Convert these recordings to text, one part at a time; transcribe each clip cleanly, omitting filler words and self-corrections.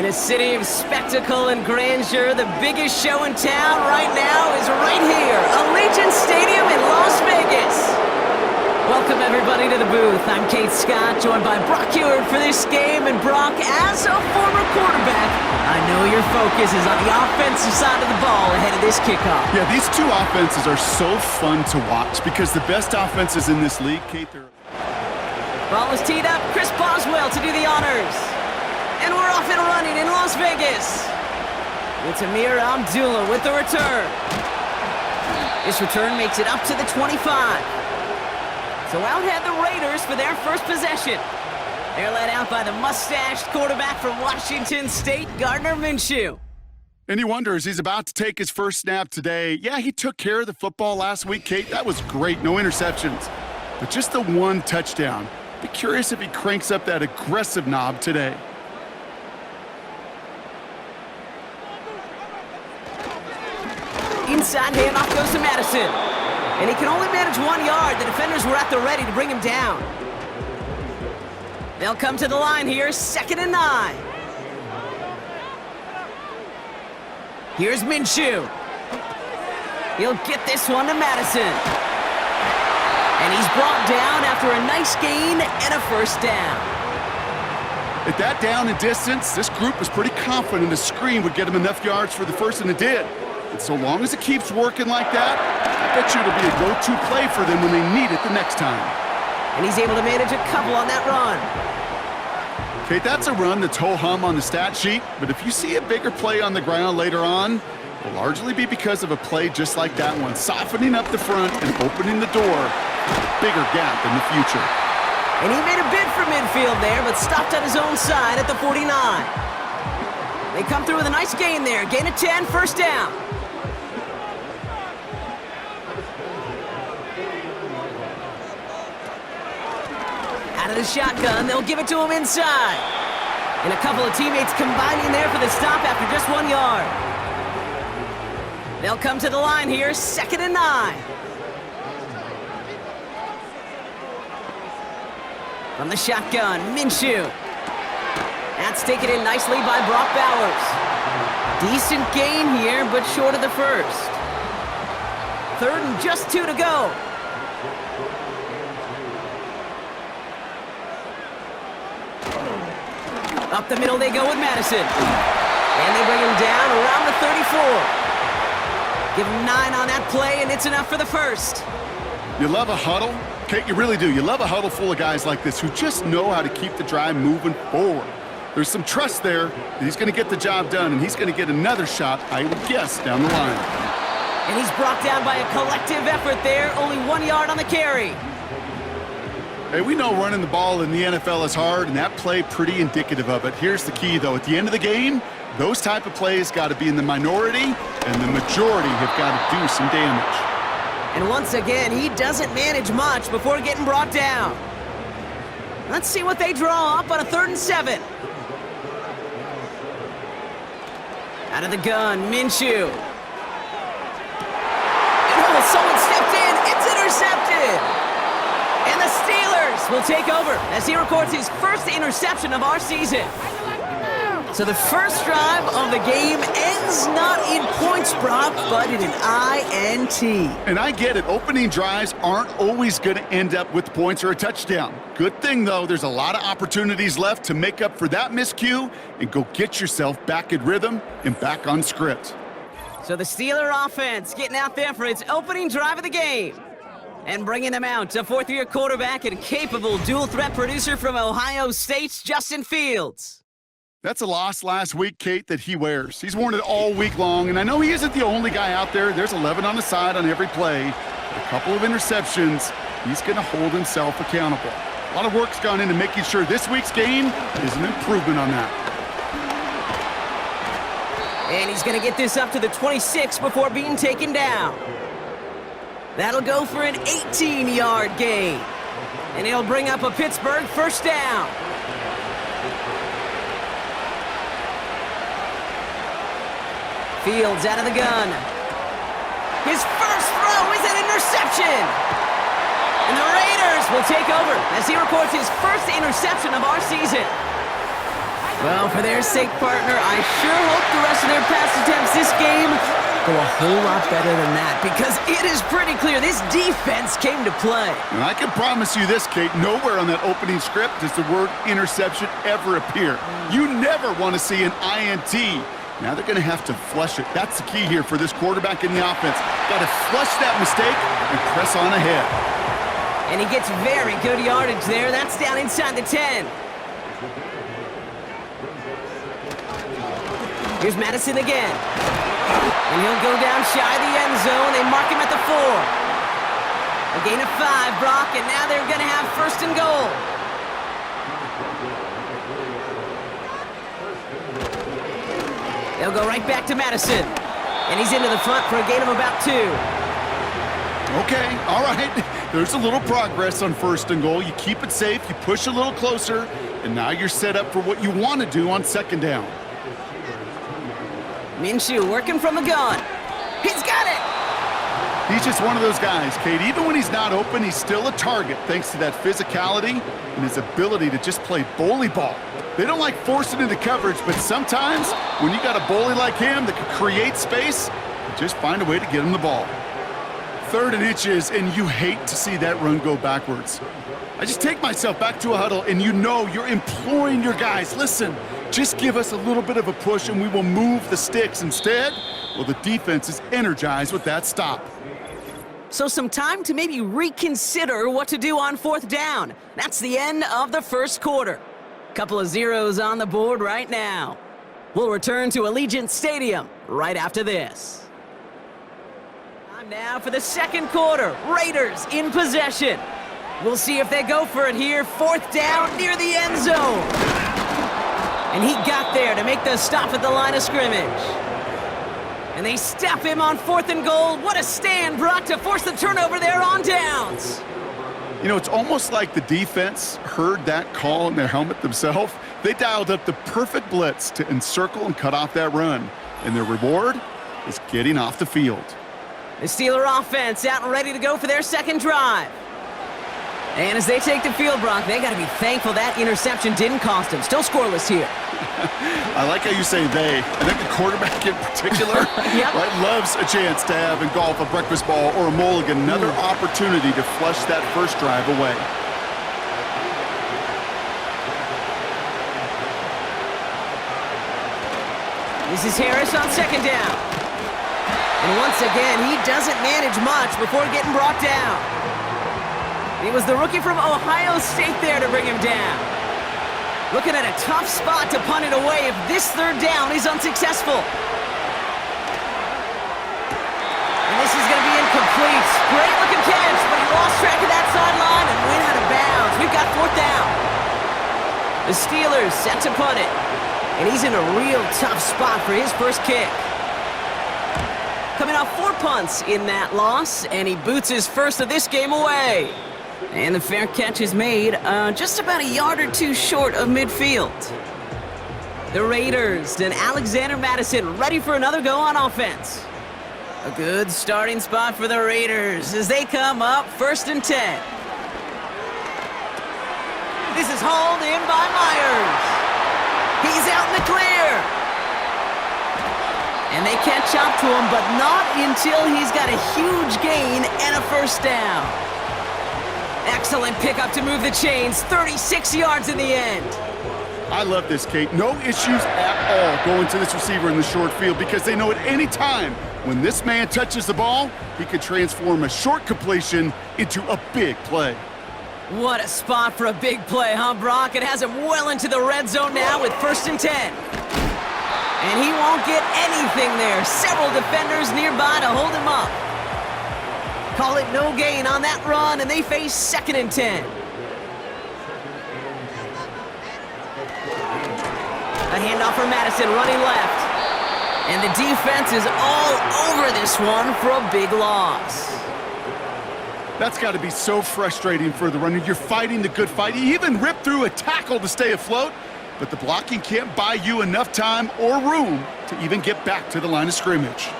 In a city of spectacle and grandeur, the biggest show in town right now is right here, Allegiant Stadium in Las Vegas. Welcome everybody to the booth. I'm Kate Scott, joined by Brock Ewart for this game. And Brock, as a former quarterback, I know your focus is on the offensive side of the ball ahead of this kickoff. Yeah, these two offenses are so fun to watch because the best offenses in this league, Kate, they're... Ball is teed up, Chris Boswell to do the honors. And we're off and running in Las Vegas. It's Amir Abdullah with the return. This return makes it up to the 25. So out head the Raiders for their first possession. They're led out by the mustached quarterback from Washington State, Gardner Minshew. And you wonder, as he's about to take his first snap today, yeah, he took care of the football last week, Kate. That was great, no interceptions. But just the one touchdown. Be curious if he cranks up that aggressive knob today. Inside handoff goes to Madison. And he can only manage 1 yard. The defenders were at the ready to bring him down. They'll come to the line here, 2nd and 9. Here's Minshew. He'll get this one to Madison. And he's brought down after a nice gain and a first down. At that down and distance, this group was pretty confident a screen would get him enough yards for the first, and it did. And so long as it keeps working like that, I bet you it'll be a go-to play for them when they need it the next time. And he's able to manage a couple on that run. Kate, that's a run that's ho-hum on the stat sheet, but if you see a bigger play on the ground later on, it will largely be because of a play just like that one, softening up the front and opening the door for a bigger gap in the future. And he made a bid for midfield there, but stopped on his own side at the 49. They come through with a nice gain there. Gain of 10, first down. Out of the shotgun, they'll give it to him inside. And a couple of teammates combining there for the stop after just 1 yard. They'll come to the line here, 2nd and 9. From the shotgun, Minshew. That's taken in nicely by Brock Bowers. Decent gain here, but short of the first. 3rd and just 2 to go. Up the middle they go with Madison. And they bring him down around the 34. Give him 9 on that play, and it's enough for the first. You love a huddle? Kate, you really do. You love a huddle full of guys like this who just know how to keep the drive moving forward. There's some trust there that he's going to get the job done, and he's going to get another shot, I would guess, down the line. And he's brought down by a collective effort there, only 1 yard on the carry. Hey, we know running the ball in the NFL is hard, and that play pretty indicative of it. Here's the key, though. At the end of the game, those type of plays got to be in the minority, and the majority have got to do some damage. And once again, he doesn't manage much before getting brought down. Let's see what they draw up on a 3rd and 7. Out of the gun, Minshew. And someone stepped in. It's intercepted. And the Steelers will take over as he records his first interception of our season. So the first drive of the game ends not in points, Brock, but in an INT. And I get it. Opening drives aren't always going to end up with points or a touchdown. Good thing, though, there's a lot of opportunities left to make up for that miscue and go get yourself back in rhythm and back on script. So the Steeler offense getting out there for its opening drive of the game. And bringing them out, a 4th-year quarterback and capable dual-threat producer from Ohio State's Justin Fields. That's a loss last week, Kate, that he wears. He's worn it all week long, and I know he isn't the only guy out there. There's 11 on the side on every play. A couple of interceptions. He's going to hold himself accountable. A lot of work's gone into making sure this week's game is an improvement on that. And he's going to get this up to the 26 before being taken down. That'll go for an 18-yard gain. And he'll bring up a Pittsburgh first down. Fields out of the gun. His first throw is an interception. And the Raiders will take over as he records his first interception of our season. Well, for their sake, partner, I sure hope the rest of their pass attempts this game go a whole lot better than that, because it is pretty clear this defense came to play. And I can promise you this, Kate, nowhere on that opening script does the word interception ever appear. You never want to see an INT. Now they're going to have to flush it. That's the key here for this quarterback in the offense. Got to flush that mistake and press on ahead. And he gets very good yardage there. That's down inside the 10. Here's Madison again. And he'll go down shy of the end zone. They mark him at the 4. A gain of 5, Brock, and now they're going to have first and goal. They'll go right back to Madison. And he's into the front for a gain of about 2. Okay, all right. There's a little progress on first and goal. You keep it safe, you push a little closer, and now you're set up for what you want to do on second down. Minshew working from the gun. He's got it! He's just one of those guys, Kate. Even when he's not open, he's still a target thanks to that physicality and his ability to just play bully ball. They don't like forcing into coverage, but sometimes when you got a bully like him that can create space, you just find a way to get him the ball. 3rd and inches, and you hate to see that run go backwards. I just take myself back to a huddle, and you know you're imploring your guys, listen, just give us a little bit of a push and we will move the sticks. Instead, well, the defense is energized with that stop. So some time to maybe reconsider what to do on 4th down. That's the end of the first quarter. Couple of zeros on the board right now. We'll return to Allegiant Stadium right after this. Time now for the second quarter. Raiders in possession. We'll see if they go for it here. 4th down near the end zone. And he got there to make the stop at the line of scrimmage. And they stop him on 4th and goal. What a stand, Brock, to force the turnover there on downs. You know, it's almost like the defense heard that call in their helmet themselves. They dialed up the perfect blitz to encircle and cut off that run. And their reward is getting off the field. The Steeler offense out and ready to go for their second drive. And as they take the field, Brock, they got to be thankful that interception didn't cost them. Still scoreless here. I like how you say they. I think the quarterback in particular Yep. right, loves a chance to have in golf a breakfast ball or a mulligan, another opportunity to flush that first drive away. This is Harris on second down. And once again, he doesn't manage much before getting brought down. It was the rookie from Ohio State there to bring him down. Looking at a tough spot to punt it away if this 3rd down is unsuccessful. And this is going to be incomplete. Great looking catch, but he lost track of that sideline and went out of bounds. We've got 4th down. The Steelers set to punt it. And he's in a real tough spot for his first kick. Coming off 4 punts in that loss, and he boots his first of this game away. And the fair catch is made just about a yard or 2 short of midfield. The Raiders and Alexander Madison ready for another go on offense. A good starting spot for the Raiders as they come up 1st and 10. This is hauled in by Myers. He's out in the clear. And they catch up to him, but not until he's got a huge gain and a first down. Excellent pickup to move the chains, 36 yards in the end. I love this, Kate. No issues at all going to this receiver in the short field because they know at any time when this man touches the ball, he could transform a short completion into a big play. What a spot for a big play, huh, Brock? It has him well into the red zone now with 1st and 10. And he won't get anything there. Several defenders nearby to hold him up. Call it no gain on that run, and they face 2nd and 10. A handoff for Madison running left. And the defense is all over this one for a big loss. That's got to be so frustrating for the runner. You're fighting the good fight. You even ripped through a tackle to stay afloat, but the blocking can't buy you enough time or room to even get back to the line of scrimmage.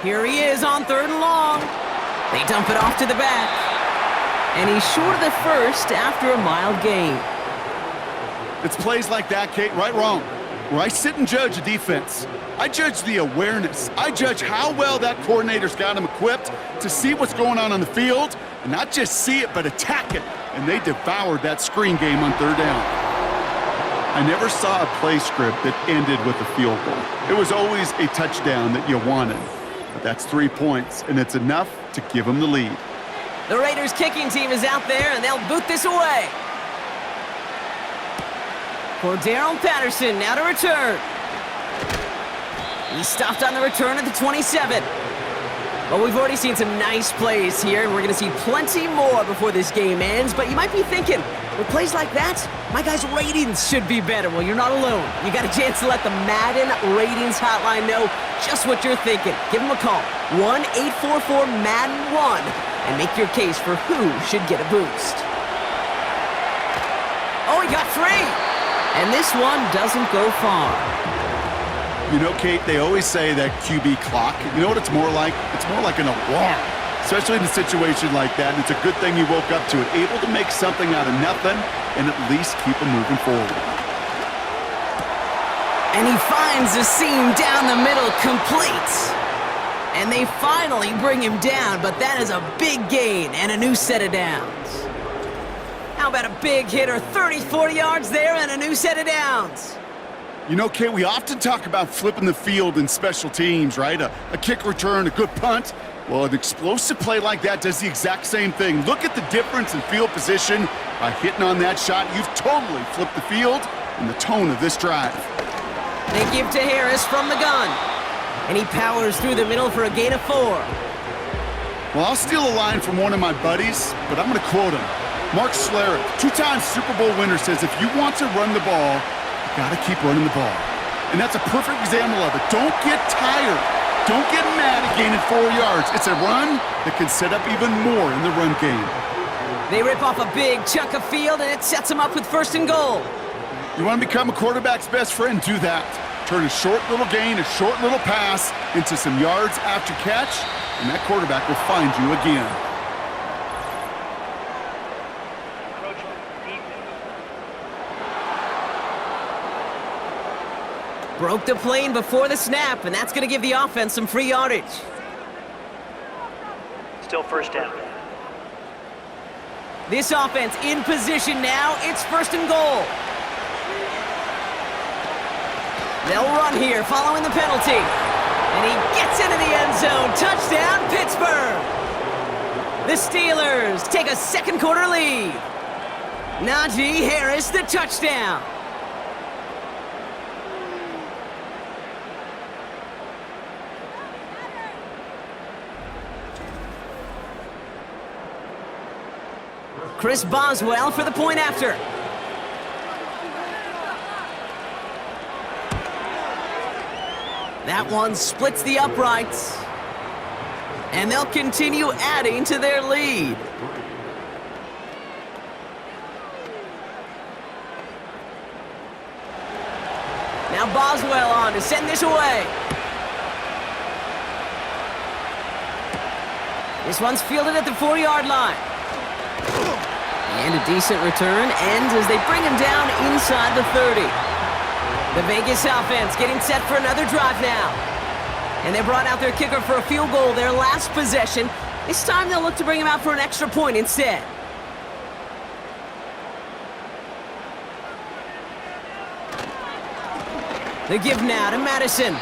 Here he is on 3rd and long. They dump it off to the back. And he's short of the first after a mild gain. It's plays like that, Kate, right, wrong, where I sit and judge a defense. I judge the awareness. I judge how well that coordinator's got him equipped to see what's going on the field, and not just see it, but attack it. And they devoured that screen game on third down. I never saw a play script that ended with a field goal. It was always a touchdown that you wanted. But that's 3 points, and it's enough to give them the lead. The Raiders' kicking team is out there, and they'll boot this away. Cordero Patterson now to return. He stopped on the return at the 27. Well, we've already seen some nice plays here, and we're going to see plenty more before this game ends. But you might be thinking, with plays like that, my guys' ratings should be better. Well, you're not alone. You got a chance to let the Madden Ratings Hotline know just what you're thinking. Give them a call, 1-844-MADDEN-1, and make your case for who should get a boost. Oh, he got 3! And this one doesn't go far. You know, Kate, they always say that QB clock. You know what it's more like? It's more like an alarm, especially in a situation like that. And it's a good thing you woke up to it, able to make something out of nothing and at least keep them moving forward. And he finds the seam down the middle complete. And they finally bring him down, but that is a big gain and a new set of downs. How about a big hitter, 30, 40 yards there and a new set of downs? You know, Kate, we often talk about flipping the field in special teams, right? A kick return, a good punt. Well, an explosive play like that does the exact same thing. Look at the difference in field position. By hitting on that shot, you've totally flipped the field and the tone of this drive. They give to Harris from the gun. And he powers through the middle for a gain of 4. Well, I'll steal a line from one of my buddies, but I'm going to quote him. Mark Schlereth, 2-time Super Bowl winner, says, if you want to run the ball, you got to keep running the ball. And that's a perfect example of it. Don't get tired. Don't get mad at gaining 4 yards. It's a run that can set up even more in the run game. They rip off a big chunk of field, and it sets them up with 1st and goal. You want to become a quarterback's best friend? Do that. Turn a short little gain, a short little pass into some yards after catch, and that quarterback will find you again. Broke the plane before the snap, and that's going to give the offense some free yardage. Still 1st down. This offense in position now. It's 1st and goal. They'll run here following the penalty. And he gets into the end zone. Touchdown, Pittsburgh. The Steelers take a 2nd quarter lead. Najee Harris, the touchdown. Chris Boswell for the point after. That one splits the uprights. And they'll continue adding to their lead. Now Boswell on to send this away. This one's fielded at the 4-yard line. And a decent return ends as they bring him down inside the 30. The Vegas offense getting set for another drive now. And they brought out their kicker for a field goal their last possession. This time they'll look to bring him out for an extra point instead. They give now to Madison.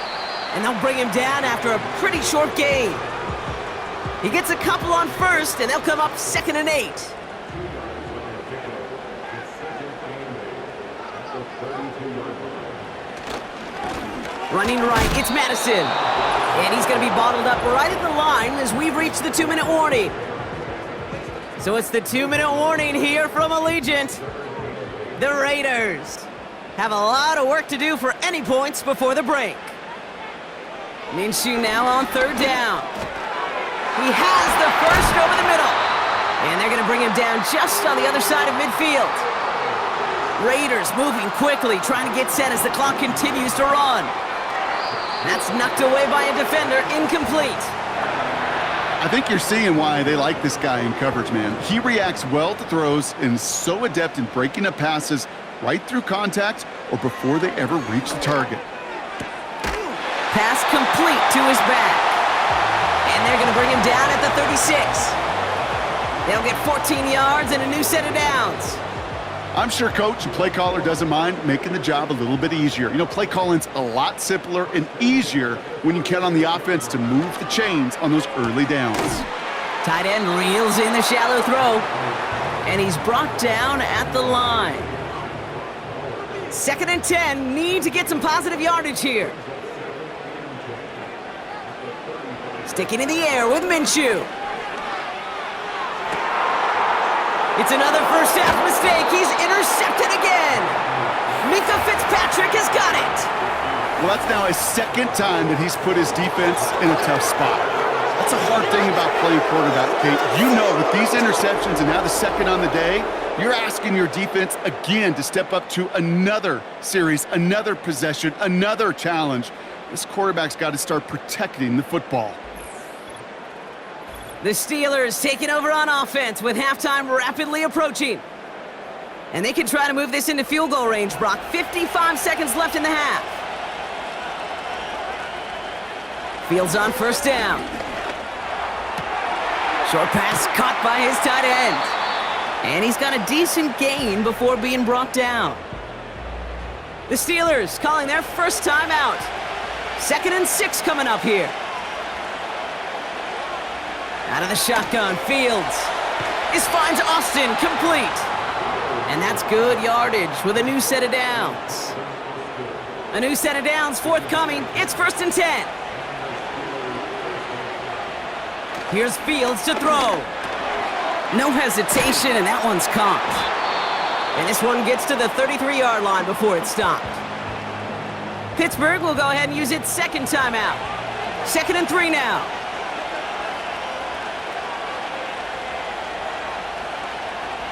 And they'll bring him down after a pretty short gain. He gets a couple on 1st, and they'll come up 2nd and 8. Running right, it's Madison. And he's going to be bottled up right at the line as we've reached the 2-minute warning. So it's the 2-minute warning here from Allegiant. The Raiders have a lot of work to do for any points before the break. Minshew now on 3rd down. He has the 1st over the middle. And they're going to bring him down just on the other side of midfield. Raiders moving quickly, trying to get set as the clock continues to run. That's knocked away by a defender, incomplete. I think you're seeing why they like this guy in coverage, man. He reacts well to throws and is so adept in breaking up passes right through contact or before they ever reach the target. Pass complete to his back. And they're going to bring him down at the 36. They'll get 14 yards and a new set of downs. I'm sure coach and play caller doesn't mind making the job a little bit easier. You know, play calling's a lot simpler and easier when you count on the offense to move the chains on those early downs. Tight end reels in the shallow throw, and he's brought down at the line. 2nd and 10, need to get some positive yardage here. Sticking in the air with Minshew. It's another first half mistake. He's intercepted again. Mika Fitzpatrick has got it. Well, that's now his 2nd time that he's put his defense in a tough spot. That's a hard thing about playing quarterback, Kate. You know, with these interceptions and now the 2nd on the day, you're asking your defense again to step up to another series, another possession, another challenge. This quarterback's got to start protecting the football. The Steelers taking over on offense with halftime rapidly approaching. And they can try to move this into field goal range, Brock. 55 seconds left in the half. Fields on first down. Short pass caught by his tight end. And he's got a decent gain before being brought down. The Steelers calling their first timeout. 2nd and 6 coming up here. Out of the shotgun, Fields. This finds Austin complete. And that's good yardage with a new set of downs. A new set of downs forthcoming. It's 1st and 10. Here's Fields to throw. No hesitation, and that one's caught. And this one gets to the 33-yard line before it's stopped. Pittsburgh will go ahead and use its 2nd timeout. 2nd and 3 now.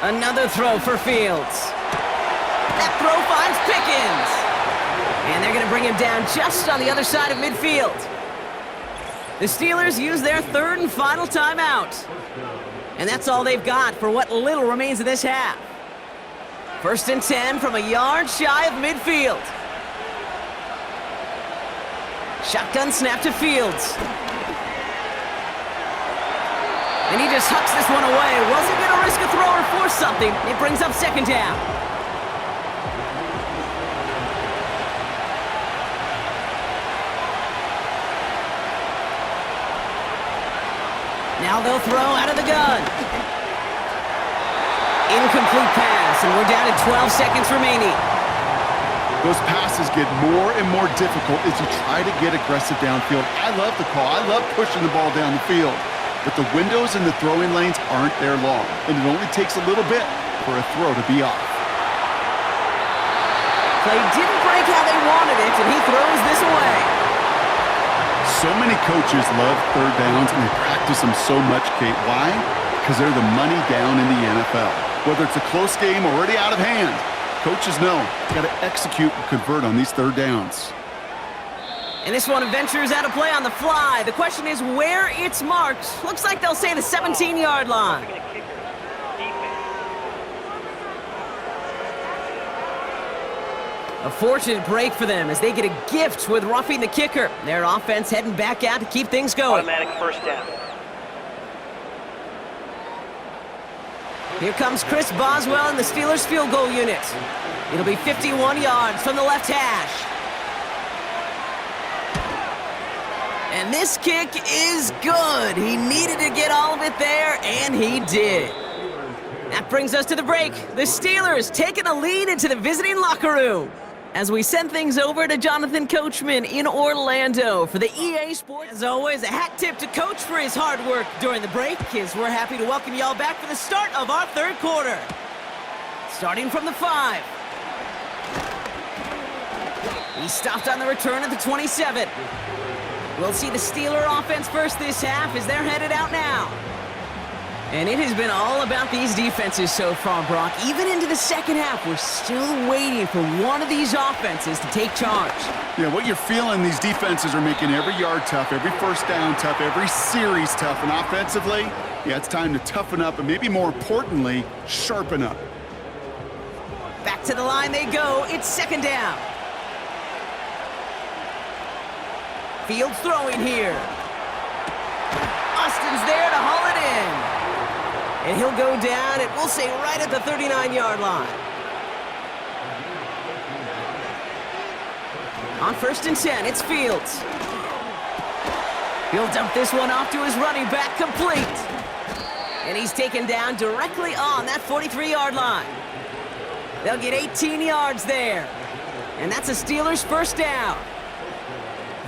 Another throw for Fields. That throw finds Pickens. And they're going to bring him down just on the other side of midfield. The Steelers use their 3rd and final timeout. And that's all they've got for what little remains of this half. 1st and 10 from a yard shy of midfield. Shotgun snap to Fields. And he just hucks this one away. Wasn't going to risk a throw or force something. It brings up 2nd down. Now they'll throw out of the gun. Incomplete pass, and we're down to 12 seconds remaining. Those passes get more and more difficult as you try to get aggressive downfield. I love the call. I love pushing the ball down the field. But the windows in the throwing lanes aren't there long, and it only takes a little bit for a throw to be off. Play didn't break how they wanted it, and he throws this away. So many coaches love 3rd downs, and they practice them so much, Kate. Why? Because they're the money down in the NFL. Whether it's a close game or already out of hand, coaches know got to execute and convert on these 3rd downs. And this one ventures out of play on the fly. The question is where it's marked. Looks like they'll say the 17-yard line. A fortunate break for them as they get a gift with roughing the kicker. Their offense heading back out to keep things going. Automatic first down. Here comes Chris Boswell in the Steelers field goal unit. It'll be 51 yards from the left hash. And this kick is good. He needed to get all of it there, and he did. That brings us to the break. The Steelers taking a lead into the visiting locker room as we send things over to Jonathan Coachman in Orlando for the EA Sports. As always, a hat tip to Coach for his hard work during the break, as we're happy to welcome y'all back for the start of our 3rd quarter. Starting from the 5. He stopped on the return at the 27. We'll see the Steeler offense first this half as they're headed out now. And it has been all about these defenses so far, Brock. Even into the 2nd half, we're still waiting for one of these offenses to take charge. Yeah, what you're feeling, these defenses are making every yard tough, every first down tough, every series tough. And offensively, yeah, it's time to toughen up and maybe more importantly, sharpen up. Back to the line they go. It's second down. Fields throwing here. Austin's there to haul it in. And he'll go down, and we'll say right at the 39-yard line. On 1st and 10, it's Fields. He'll dump this one off to his running back, complete. And he's taken down directly on that 43-yard line. They'll get 18 yards there. And that's a Steelers first down.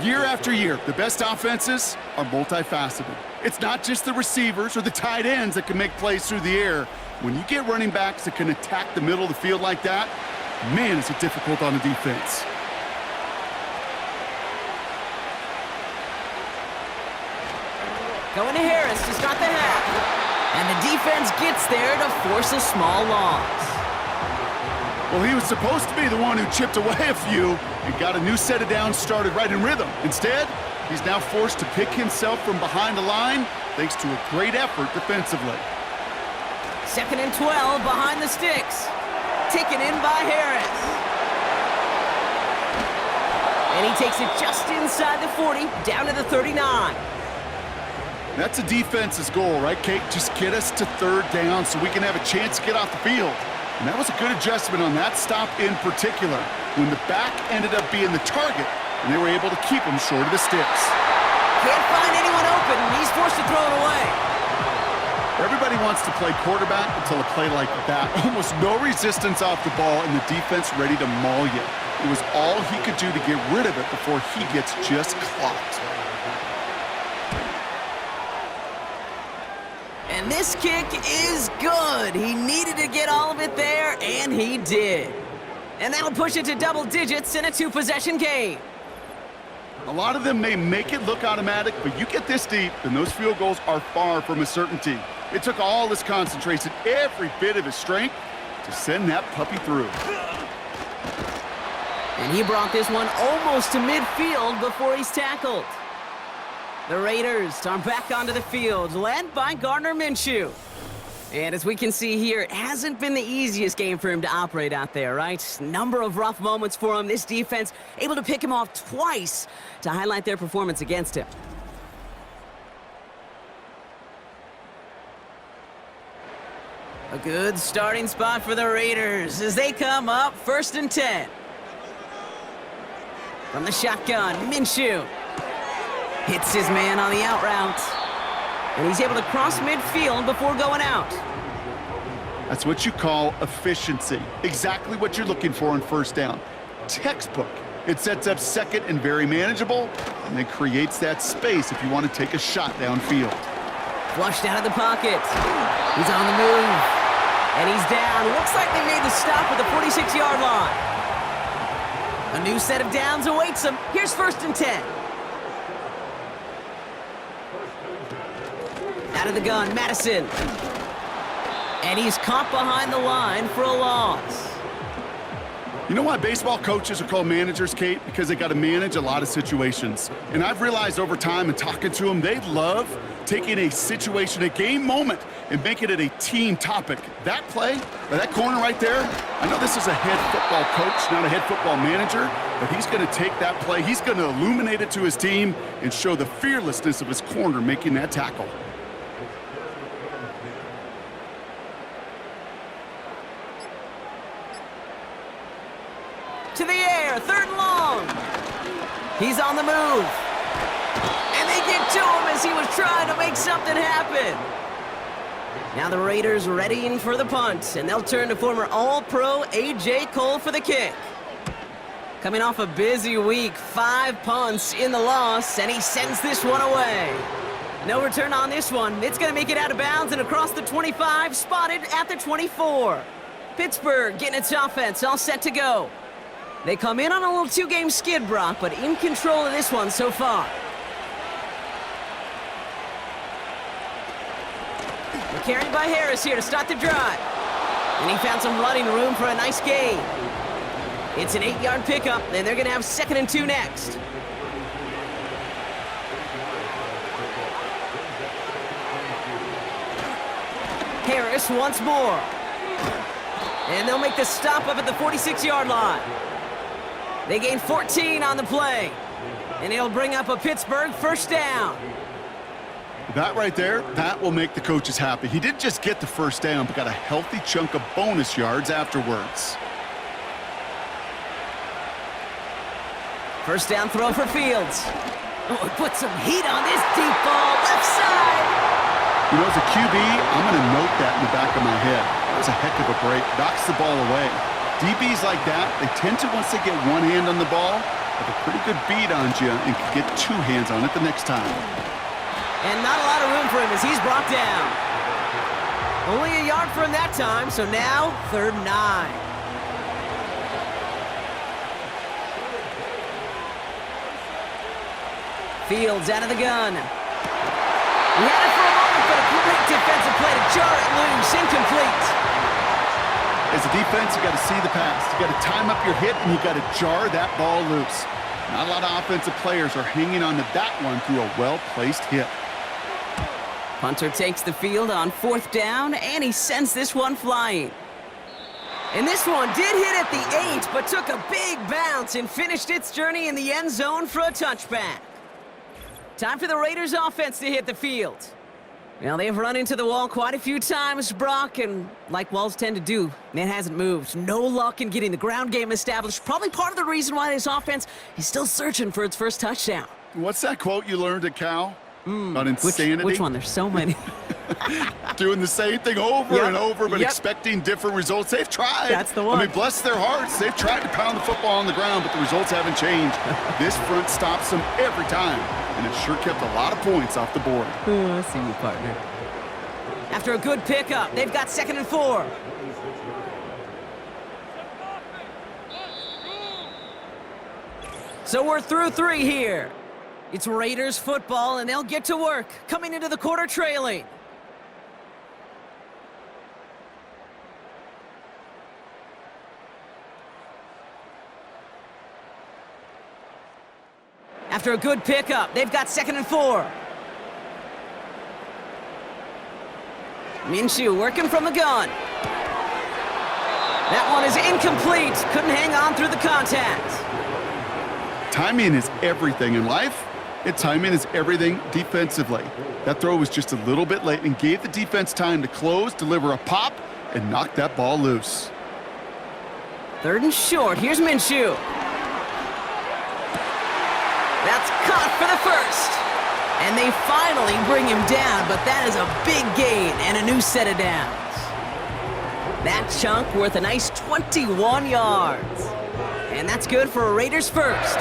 Year after year, the best offenses are multifaceted. It's not just the receivers or the tight ends that can make plays through the air. When you get running backs that can attack the middle of the field like that, man, is it difficult on the defense. Going to Harris to start the half. And the defense gets there to force a small loss. Well, he was supposed to be the one who chipped away a few and got a new set of downs started right in rhythm. Instead, he's now forced to pick himself from behind the line thanks to a great effort defensively. 2nd and 12 behind the sticks. Taken in by Harris. And he takes it just inside the 40, down to the 39. That's a defense's goal, right, Kate? Just get us to 3rd down so we can have a chance to get off the field. And that was a good adjustment on that stop in particular, when the back ended up being the target, and they were able to keep him short of the sticks. Can't find anyone open, and he's forced to throw it away. Everybody wants to play quarterback until a play like that. Almost no resistance off the ball, and the defense ready to maul you. It was all he could do to get rid of it before he gets just clocked. And this kick is good. He needed to get all of it there, and he did. And that'll push it to double digits in a 2-possession game. A lot of them may make it look automatic, but you get this deep, and those field goals are far from a certainty. It took all his concentration, every bit of his strength, to send that puppy through. And he brought this one almost to midfield before he's tackled. The Raiders are back onto the field, led by Gardner Minshew. And as we can see here, it hasn't been the easiest game for him to operate out there, right? Number of rough moments for him. This defense able to pick him off twice to highlight their performance against him. A good starting spot for the Raiders as they come up 1st and 10. From the shotgun, Minshew hits his man on the out route. And he's able to cross midfield before going out. That's what you call efficiency. Exactly what you're looking for on 1st down. Textbook. It sets up 2nd and very manageable, and then creates that space if you want to take a shot downfield. Flushed out of the pocket. He's on the move. And he's down. Looks like they made the stop at the 46-yard line. A new set of downs awaits him. Here's 1st and 10. Out of the gun, Madison. And he's caught behind the line for a loss. You know why baseball coaches are called managers, Kate? Because they got to manage a lot of situations. And I've realized over time and talking to them, they love taking a situation, a game moment, and making it a team topic. That play, or that corner right there, I know this is a head football coach, not a head football manager, but he's going to take that play, he's going to illuminate it to his team and show the fearlessness of his corner making that tackle. To the air, 3rd and long. He's on the move. And they get to him as he was trying to make something happen. Now the Raiders readying for the punt, and they'll turn to former All-Pro A.J. Cole for the kick. Coming off a busy week, 5 punts in the loss, and he sends this one away. No return on this one. It's going to make it out of bounds and across the 25, spotted at the 24. Pittsburgh getting its offense all set to go. They come in on a little 2-game skid, Brock, but in control of this one so far. They're carried by Harris here to start the drive. And he found some running room for a nice gain. It's an 8-yard pickup, and they're going to have 2nd and 2 next. Harris once more. And they'll make the stop up at the 46-yard line. They gain 14 on the play. And it'll bring up a Pittsburgh first down. That right there, that will make the coaches happy. He didn't just get the first down, but got a healthy chunk of bonus yards afterwards. First down throw for Fields. Oh, put some heat on this deep ball, left side. You know, as a QB, I'm going to note that in the back of my head. That was a heck of a break. Knocks the ball away. DBs like that, they tend to, once they get one hand on the ball, have a pretty good beat on you and can get two hands on it the next time. And not a lot of room for him as he's brought down. Only a yard for him that time, so now 3rd and 9. Fields out of the gun. He had it for a moment, but a great defensive play to jar it loose. Incomplete. As a defense, you got to see the pass. You got to time up your hit, and you got to jar that ball loose. Not a lot of offensive players are hanging on to that one through a well-placed hit. Punter takes the field on 4th down, and he sends this one flying. And this one did hit at the 8, but took a big bounce and finished its journey in the end zone for a touchback. Time for the Raiders offense to hit the field. Well, they've run into the wall quite a few times, Brock, and like walls tend to do, it hasn't moved. No luck in getting the ground game established. Probably part of the reason why this offense is still searching for its first touchdown. What's that quote you learned at Cal? About insanity? Which one? There's so many. Doing the same thing over and over, but expecting different results. They've tried. That's the one. I mean, bless their hearts. They've tried to pound the football on the ground, but the results haven't changed. This front stops them every time, and it sure kept a lot of points off the board. Oh, I see you, partner. After a good pickup, they've got 2nd and 4. So we're through 3 here. It's Raiders football, and they'll get to work, coming into the quarter trailing. After a good pickup, they've got 2nd and 4. Minshew working from the gun. That one is incomplete. Couldn't hang on through the contact. Timing is everything in life. Timing is everything defensively. That throw was just a little bit late and gave the defense time to close, deliver a pop, and knock that ball loose. 3rd and short. Here's Minshew. That's caught for the first. And they finally bring him down, but that is a big gain and a new set of downs. That chunk worth a nice 21 yards. And that's good for a Raiders first.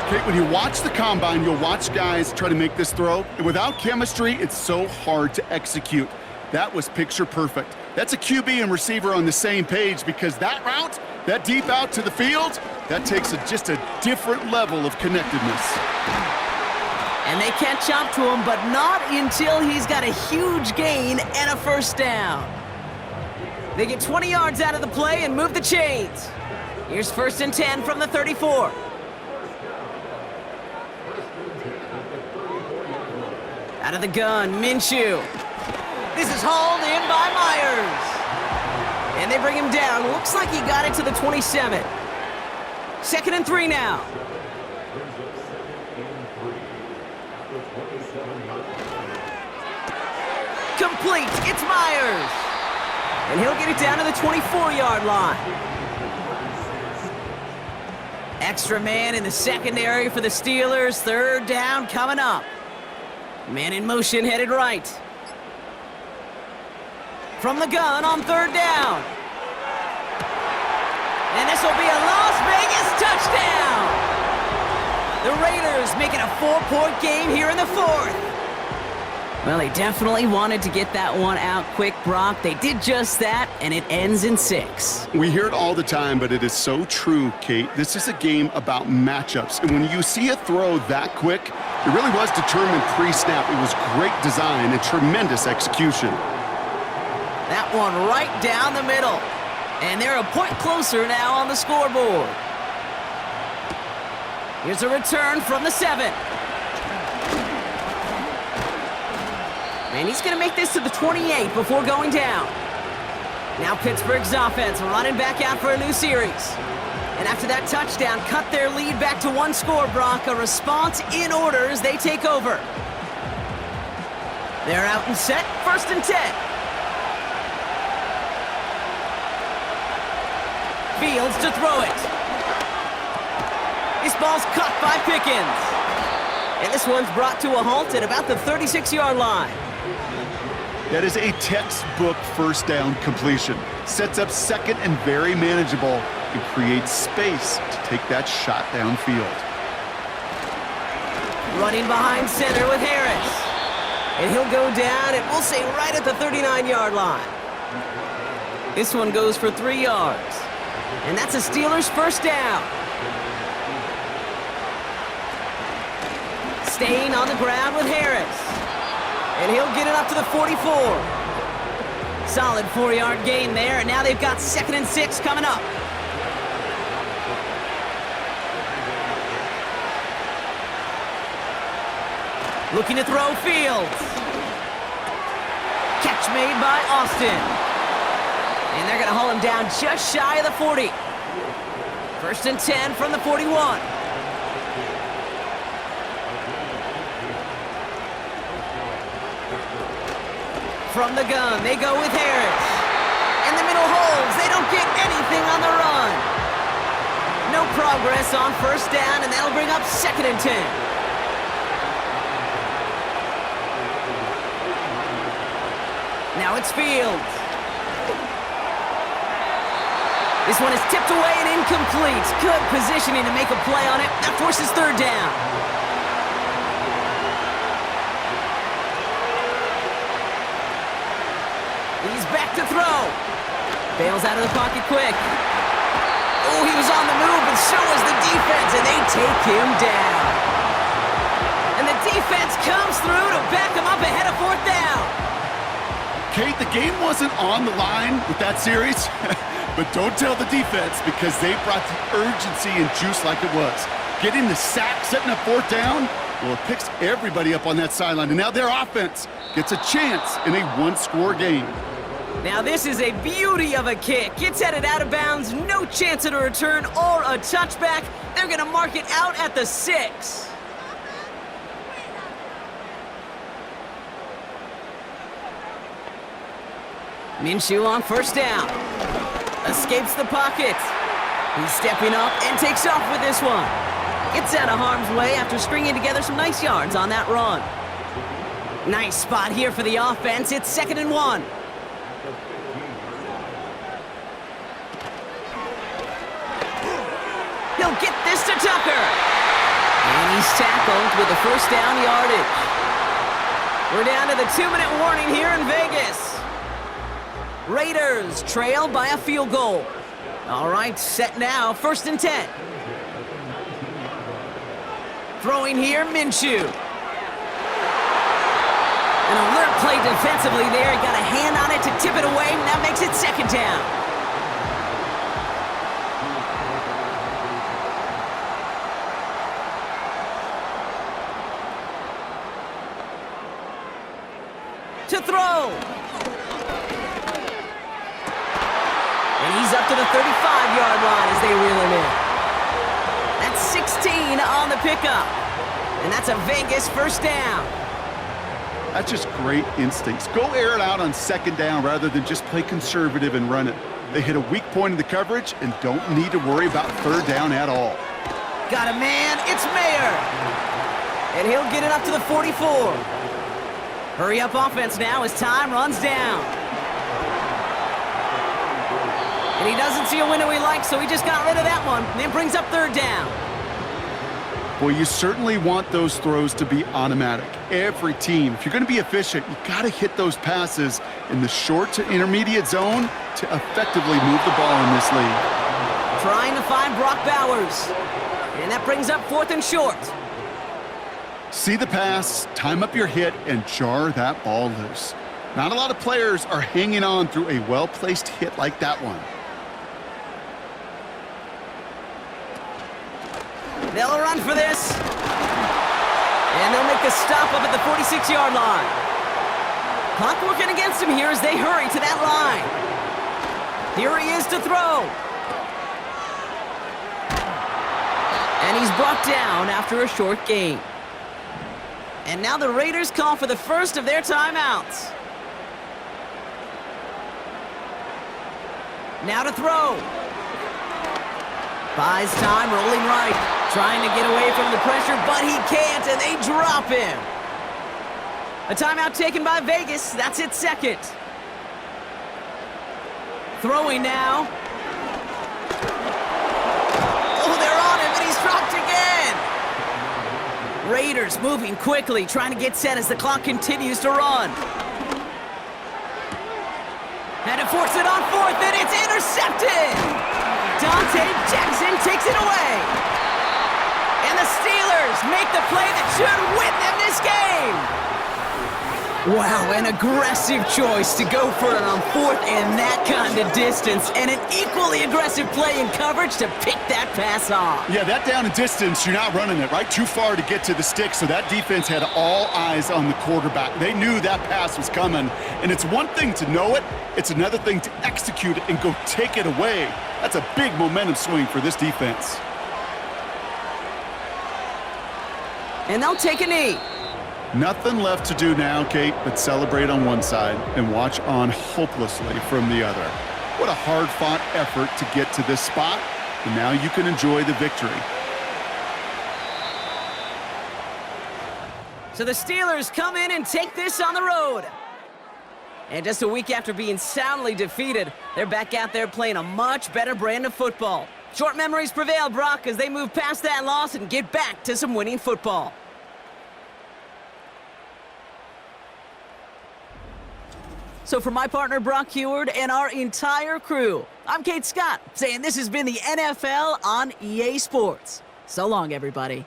Okay, when you watch the combine, you'll watch guys try to make this throw. And without chemistry, it's so hard to execute. That was picture perfect. That's a QB and receiver on the same page because that route, that deep out to the field, that takes just a different level of connectedness. And they catch up to him, but not until he's got a huge gain and a first down. They get 20 yards out of the play and move the chains. Here's 1st and 10 from the 34. Out of the gun, Minshew. This is hauled in by Myers. And they bring him down. Looks like he got it to the 27. 2nd and 3 now. Complete. It's Myers. And he'll get it down to the 24-yard line. Extra man in the secondary for the Steelers. 3rd down coming up. Man in motion headed right. From the gun on 3rd down. And this will be a Las Vegas touchdown. The Raiders making a 4-point game here in the 4th. Well, they definitely wanted to get that one out quick, Brock. They did just that, and it ends in 6. We hear it all the time, but it is so true, Kate. This is a game about matchups. And when you see a throw that quick, it really was determined pre-snap. It was great design and tremendous execution. That one right down the middle. And they're a point closer now on the scoreboard. Here's a return from the 7. And he's going to make this to the 28 before going down. Now Pittsburgh's offense running back out for a new series. And after that touchdown, cut their lead back to one score, Brock. A response in order as they take over. They're out and set, 1st and 10. Fields to throw it. This ball's caught by Pickens. And this one's brought to a halt at about the 36-yard line. That is a textbook first down completion. Sets up second and very manageable and creates space to take that shot downfield. Running behind center with Harris. And he'll go down, and we'll say right at the 39-yard line. This one goes for 3 yards. And that's a Steelers first down. Staying on the ground with Harris. And he'll get it up to the 44. Solid 4-yard gain there, and now they've got 2nd and 6 coming up. Looking to throw Fields. Catch made by Austin. And they're going to haul him down just shy of the 40. 1st and 10 from the 41. From the gun, they go with Harris. In the middle holes, they don't get anything on the run. No progress on 1st down, and that'll bring up 2nd and 10. Now it's Fields. This one is tipped away and incomplete. Good positioning to make a play on it. That forces 3rd down. He's back to throw. Bails out of the pocket quick. Oh, he was on the move, and so was the defense, and they take him down. And the defense comes through to back him up ahead of 4th down. Kate, the game wasn't on the line with that series, but don't tell the defense because they brought the urgency and juice like it was. Getting the sack, setting up 4th down, well, it picks everybody up on that sideline, and now their offense gets a chance in a one-score game. Now this is a beauty of a kick. It's headed out of bounds, no chance at a return or a touchback. They're going to mark it out at the 6. Minshew on 1st down. Escapes the pocket. He's stepping up and takes off with this one. Gets out of harm's way after stringing together some nice yards on that run. Nice spot here for the offense. It's 2nd and 1. He'll get this to Tucker. And he's tackled with the 1st down yardage. We're down to the 2-minute warning here in Vegas. Raiders trail by a field goal. All right, set now, 1st and 10. Throwing here, Minshew. An alert play defensively there. He got a hand on it to tip it away, and that makes it 2nd down. To throw. And he's up to the 35-yard line as they reel him in. That's 16 on the pickup. And that's a Vegas 1st down. That's just great instincts. Go air it out on 2nd down rather than just play conservative and run it. They hit a weak point in the coverage and don't need to worry about 3rd down at all. Got a man, it's Mayer. And he'll get it up to the 44. Hurry up offense now as time runs down. And he doesn't see a window he likes, so he just got rid of that one. And then brings up 3rd down. Well, you certainly want those throws to be automatic. Every team, if you're going to be efficient, you got to hit those passes in the short to intermediate zone to effectively move the ball in this league. Trying to find Brock Bowers. And that brings up 4th and short. See the pass, time up your hit, and jar that ball loose. Not a lot of players are hanging on through a well-placed hit like that one. They'll run for this. And they'll make the stop up at the 46-yard line. Clock working against them here as they hurry to that line. Here he is to throw. And he's brought down after a short gain. And now the Raiders call for the first of their timeouts. Now to throw. Buys time, rolling right. Trying to get away from the pressure, but he can't, and they drop him. A timeout taken by Vegas. That's its second. Throwing now. Oh, they're on him, and he's dropped again. Raiders moving quickly, trying to get set as the clock continues to run. And to force it on fourth, and it's intercepted! Dante Jackson takes it away. And the Steelers make the play that should win them this game. Wow, an aggressive choice to go for it on fourth and that kind of distance, and an equally aggressive play in coverage to pick that pass off. Yeah, that down and distance, you're not running it, right? Too far to get to the stick, so that defense had all eyes on the quarterback. They knew that pass was coming, and it's one thing to know it, it's another thing to execute it and go take it away. That's a big momentum swing for this defense. And they'll take a knee. Nothing left to do now, Kate, but celebrate on one side and watch on hopelessly from the other. What a hard-fought effort to get to this spot, and now you can enjoy the victory. So the Steelers come in and take this on the road. And just a week after being soundly defeated, they're back out there playing a much better brand of football. Short memories prevail, Brock, as they move past that loss and get back to some winning football. So for my partner, Brock Heward, and our entire crew, I'm Kate Scott, saying this has been the NFL on EA Sports. So long, everybody.